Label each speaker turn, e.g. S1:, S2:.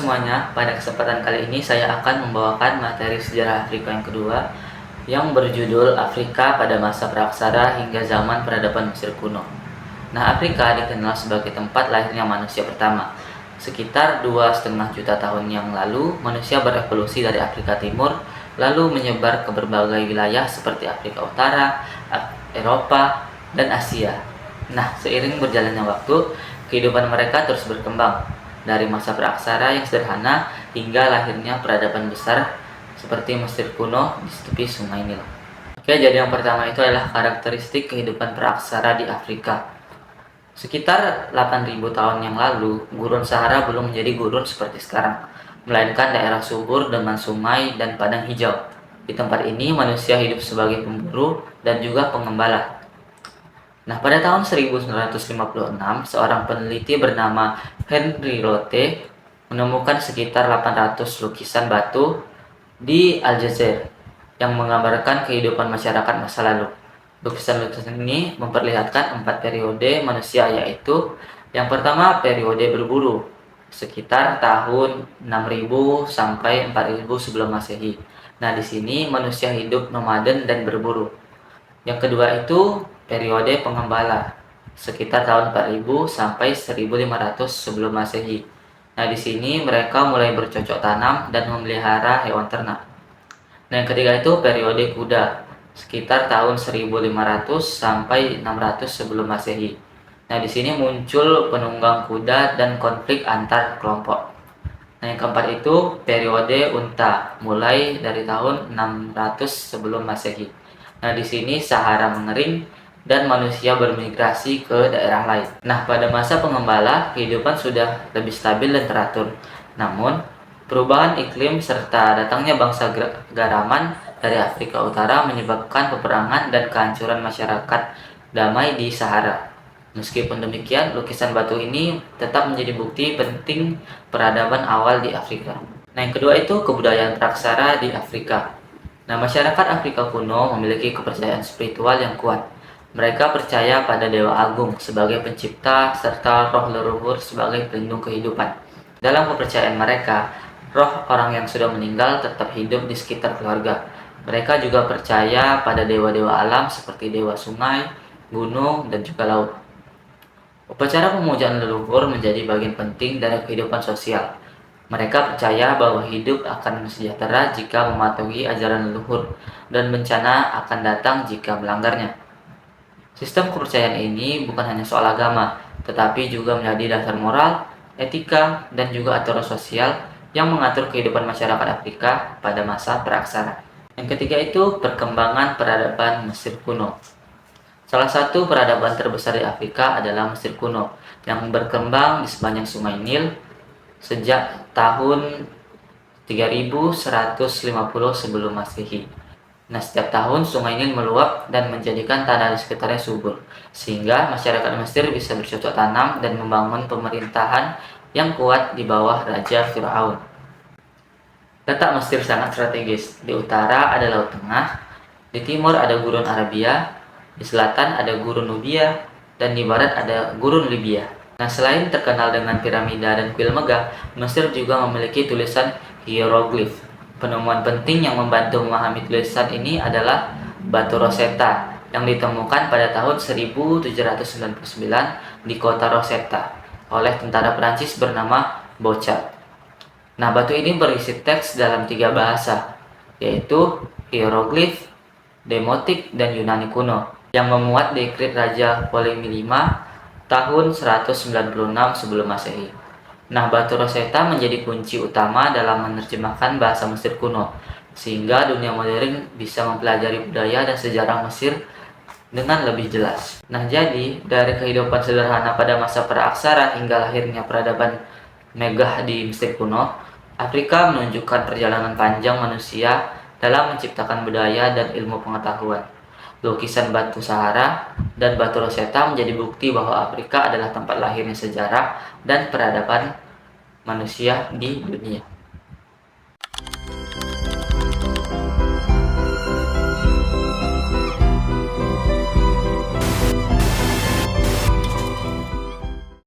S1: semuanya, pada kesempatan kali ini saya akan membawakan materi sejarah Afrika yang kedua yang berjudul Afrika pada masa praksara hingga zaman peradaban Mesir kuno. Nah, Afrika dikenal sebagai tempat lahirnya manusia pertama. Sekitar 2,5 juta tahun yang lalu, manusia berevolusi dari Afrika Timur lalu menyebar ke berbagai wilayah seperti Afrika Utara, Eropa, dan Asia. Nah, seiring berjalannya waktu, kehidupan mereka terus berkembang dari masa praaksara yang sederhana hingga lahirnya peradaban besar seperti Mesir kuno di tepi Sungai Nil. Oke, jadi yang pertama itu adalah karakteristik kehidupan praaksara di Afrika. Sekitar 8.000 tahun yang lalu, gurun Sahara belum menjadi gurun seperti sekarang, melainkan daerah subur dengan sungai dan padang hijau. Di tempat ini, manusia hidup sebagai pemburu dan juga pengembala. Nah, pada tahun 1956, seorang peneliti bernama Henry Lotte menemukan sekitar 800 lukisan batu di Aljazair yang menggambarkan kehidupan masyarakat masa lalu. Lukisan-lukisan ini memperlihatkan 4 periode manusia, yaitu yang pertama periode berburu, sekitar tahun 6000 sampai 4000 sebelum Masehi. Nah, di sini manusia hidup nomaden dan berburu. Yang kedua itu periode pengembala, sekitar tahun 4000 sampai 1500 sebelum Masehi. Nah, di sini mereka mulai bercocok tanam dan memelihara hewan ternak. Nah, yang ketiga itu periode kuda, sekitar tahun 1500 sampai 600 sebelum Masehi. Nah, di sini muncul penunggang kuda dan konflik antar kelompok. Nah, yang keempat itu periode unta, mulai dari tahun 600 sebelum Masehi. Nah, di sini Sahara mengering dan manusia bermigrasi ke daerah lain. Nah, pada masa pengembala, kehidupan sudah lebih stabil dan teratur. Namun, perubahan iklim serta datangnya bangsa garaman dari Afrika Utara menyebabkan peperangan dan kehancuran masyarakat damai di Sahara. Meskipun demikian, lukisan batu ini tetap menjadi bukti penting peradaban awal di Afrika. Nah, yang kedua itu kebudayaan praksara di Afrika. Nah, masyarakat Afrika kuno memiliki kepercayaan spiritual yang kuat. Mereka percaya pada Dewa Agung sebagai pencipta serta roh leluhur sebagai pelindung kehidupan. Dalam kepercayaan mereka, roh orang yang sudah meninggal tetap hidup di sekitar keluarga. Mereka juga percaya pada dewa-dewa alam seperti dewa sungai, gunung, dan juga laut. Upacara pemujaan leluhur menjadi bagian penting dari kehidupan sosial. Mereka percaya bahwa hidup akan sejahtera jika mematuhi ajaran leluhur, dan bencana akan datang jika melanggarnya. Sistem kepercayaan ini bukan hanya soal agama, tetapi juga menjadi dasar moral, etika, dan juga aturan sosial yang mengatur kehidupan masyarakat Afrika pada masa praaksara. Yang ketiga itu perkembangan peradaban Mesir kuno. Salah satu peradaban terbesar di Afrika adalah Mesir kuno, yang berkembang di sepanjang Sungai Nil sejak tahun 3150 sebelum Masehi. Nah, setiap tahun Sungai Nil meluap dan menjadikan tanah di sekitarnya subur, sehingga masyarakat Mesir bisa bercocok tanam dan membangun pemerintahan yang kuat di bawah Raja Firaun. Letak Mesir sangat strategis. Di utara ada Laut Tengah, di timur ada Gurun Arabia, di selatan ada Gurun Nubia, dan di barat ada Gurun Libya. Nah, selain terkenal dengan piramida dan kuil megah, Mesir juga memiliki tulisan hieroglif. Penemuan penting yang membantu memahami tulisan ini adalah batu Rosetta yang ditemukan pada tahun 1799 di kota Rosetta oleh tentara Prancis bernama Bouchard. Nah, batu ini berisi teks dalam 3 bahasa, yaitu hieroglif, Demotik, dan Yunani kuno, yang memuat dekrit Raja Ptolemy V tahun 196 sebelum Masehi. Nah, batu Rosetta menjadi kunci utama dalam menerjemahkan bahasa Mesir kuno, sehingga dunia modern bisa mempelajari budaya dan sejarah Mesir dengan lebih jelas. Nah, jadi dari kehidupan sederhana pada masa praaksara hingga lahirnya peradaban megah di Mesir kuno, Afrika menunjukkan perjalanan panjang manusia dalam menciptakan budaya dan ilmu pengetahuan. Lukisan batu Sahara dan batu Rosetta menjadi bukti bahwa Afrika adalah tempat lahirnya sejarah dan peradaban manusia di dunia.